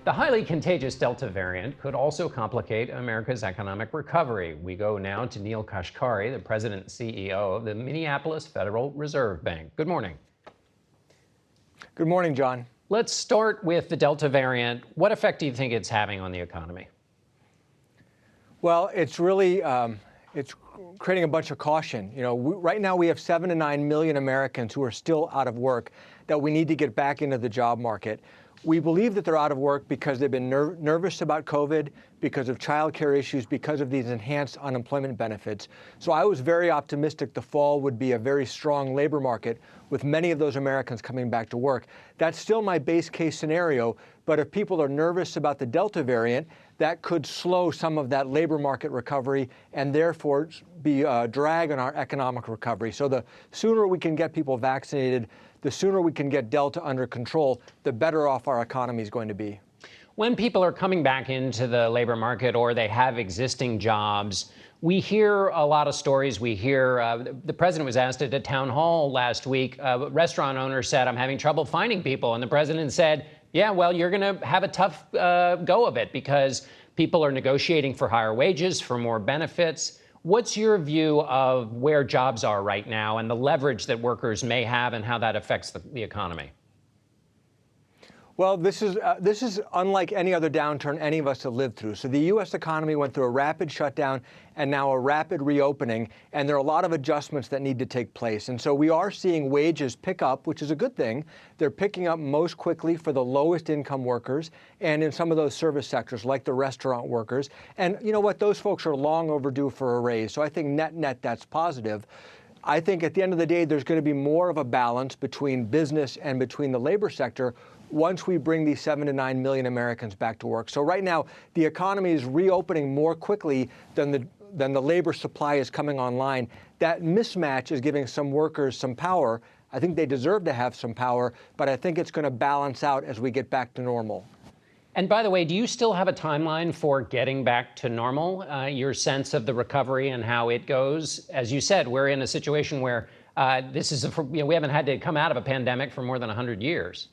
The highly contagious Delta variant could also complicate America's economic recovery. We go now to Neel Kashkari, the president and CEO of the Minneapolis Federal Reserve Bank. Good morning. Good morning, John. Let's start with the Delta variant. What effect do you think it's having on the economy? Well, it's really it's creating a bunch of caution. Right now we have 7 to 9 million Americans who are still out of work that we need to get back into the job market. We believe that they're out of work because they've been nervous about COVID, because of childcare issues, because of these enhanced unemployment benefits. So I was very optimistic the fall would be a very strong labor market with many of those Americans coming back to work. That's still my base case scenario, but if people are nervous about the Delta variant, that could slow some of that labor market recovery and therefore be a drag on our economic recovery. So the sooner we can get people vaccinated, the sooner we can get Delta under control, the better off our economy is going to be. When people are coming back into the labor market or they have existing jobs, we hear a lot of stories. We hear the president was asked at a town hall last week. A restaurant owner said, "I'm having trouble finding people." And the president said, "Yeah, well, you're going to have a tough go of it because people are negotiating for higher wages, for more benefits." What's your view of where jobs are right now and the leverage that workers may have and how that affects the economy? Well, this is unlike any other downturn any of us have lived through. So the U.S. economy went through a rapid shutdown and now a rapid reopening, and there are a lot of adjustments that need to take place. And so we are seeing wages pick up, which is a good thing. They're picking up most quickly for the lowest income workers and in some of those service sectors like the restaurant workers. And you know what? Those folks are long overdue for a raise. So I think net, that's positive. I think at the end of the day, there's going to be more of a balance between business and between the labor sector once we bring these 7 to 9 million Americans back to work. So right now, the economy is reopening more quickly than the labor supply is coming online. That mismatch is giving some workers some power. I think they deserve to have some power, but I think it's going to balance out as we get back to normal. And by the way, do you still have a timeline for getting back to normal? Your sense of the recovery and how it goes? As you said, we're in a situation where we haven't had to come out of a pandemic for more than 100 years.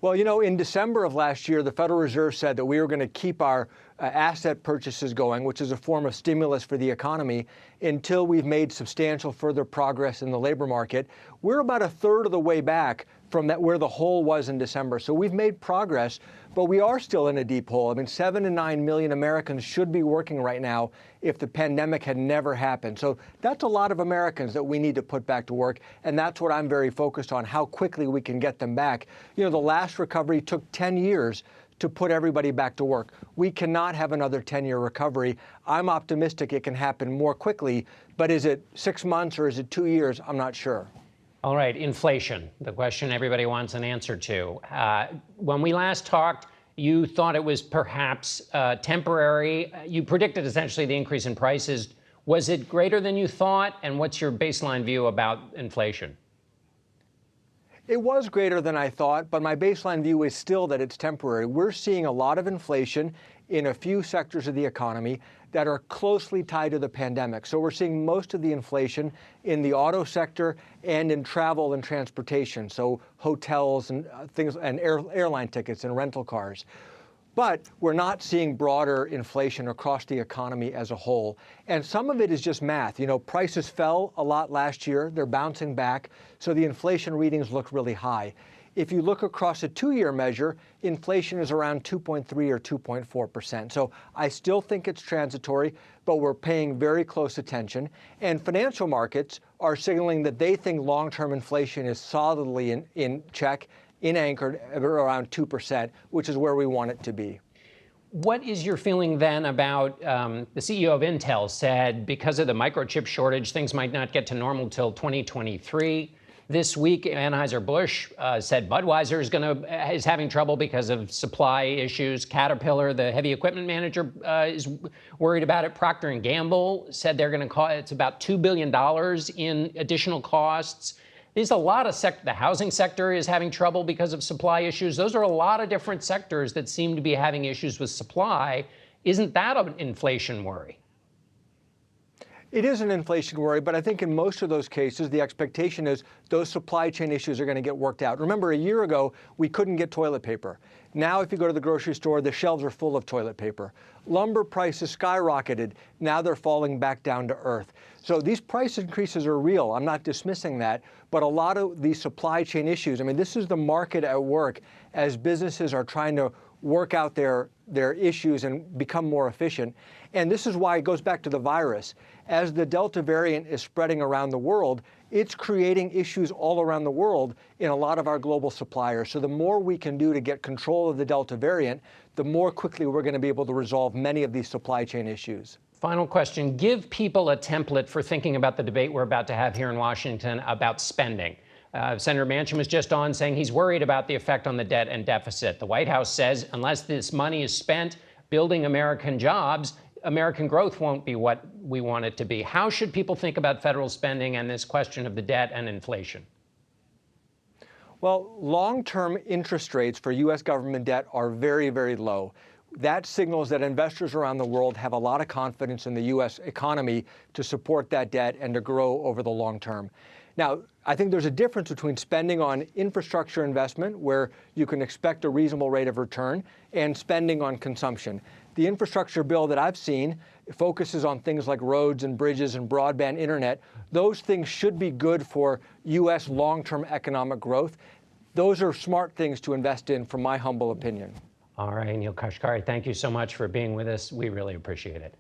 Well, in December of last year, the Federal Reserve said that we were going to keep our asset purchases going, which is a form of stimulus for the economy, until we've made substantial further progress in the labor market. We're about a third of the way back from where the hole was in December. So we've made progress, but we are still in a deep hole. I mean, 7 to 9 million Americans should be working right now if the pandemic had never happened. So that's a lot of Americans that we need to put back to work. And that's what I'm very focused on, how quickly we can get them back. The last recovery took 10 years to put everybody back to work. We cannot have another 10-year recovery. I'm optimistic it can happen more quickly, but is it 6 months or is it 2 years? I'm not sure. All right, inflation, the question everybody wants an answer to. When we last talked, you thought it was perhaps temporary. You predicted essentially the increase in prices. Was it greater than you thought? And what's your baseline view about inflation? It was greater than I thought, but my baseline view is still that it's temporary. We're seeing a lot of inflation in a few sectors of the economy that are closely tied to the pandemic. So we're seeing most of the inflation in the auto sector and in travel and transportation, so hotels and things and airline tickets and rental cars. But we're not seeing broader inflation across the economy as a whole. And some of it is just math. Prices fell a lot last year. They're bouncing back. So the inflation readings look really high. If you look across a 2-year measure, inflation is around 2.3 or 2.4%. So I still think it's transitory, but we're paying very close attention. And financial markets are signaling that they think long-term inflation is solidly in check, anchored at around 2%, which is where we want it to be. What is your feeling then about the CEO of Intel said because of the microchip shortage, things might not get to normal till 2023. This week, Anheuser-Busch said Budweiser is having trouble because of supply issues. Caterpillar, the heavy equipment manager, is worried about it. Procter & Gamble said they're going to cost, it's about $2 billion in additional costs. There's a lot of the housing sector is having trouble because of supply issues. Those are a lot of different sectors that seem to be having issues with supply. Isn't that an inflation worry? It is an inflation worry, but I think in most of those cases, the expectation is those supply chain issues are going to get worked out. Remember, a year ago, we couldn't get toilet paper. Now, if you go to the grocery store, the shelves are full of toilet paper. Lumber prices skyrocketed. Now they're falling back down to earth. So these price increases are real. I'm not dismissing that. But a lot of these supply chain issues, I mean, this is the market at work as businesses are trying to work out their issues and become more efficient. And this is why it goes back to the virus. As the Delta variant is spreading around the world, it's creating issues all around the world in a lot of our global suppliers. So the more we can do to get control of the Delta variant, the more quickly we're going to be able to resolve many of these supply chain issues. Final question. Give people a template for thinking about the debate we're about to have here in Washington about spending. Senator Manchin was just on saying he's worried about the effect on the debt and deficit. The White House says unless this money is spent building American jobs, American growth won't be what we want it to be. How should people think about federal spending and this question of the debt and inflation? Well, long-term interest rates for U.S. government debt are very, very low. That signals that investors around the world have a lot of confidence in the U.S. economy to support that debt and to grow over the long term. Now, I think there's a difference between spending on infrastructure investment, where you can expect a reasonable rate of return, and spending on consumption. The infrastructure bill that I've seen focuses on things like roads and bridges and broadband internet. Those things should be good for U.S. long-term economic growth. Those are smart things to invest in, from my humble opinion. All right, Neel Kashkari, thank you so much for being with us. We really appreciate it.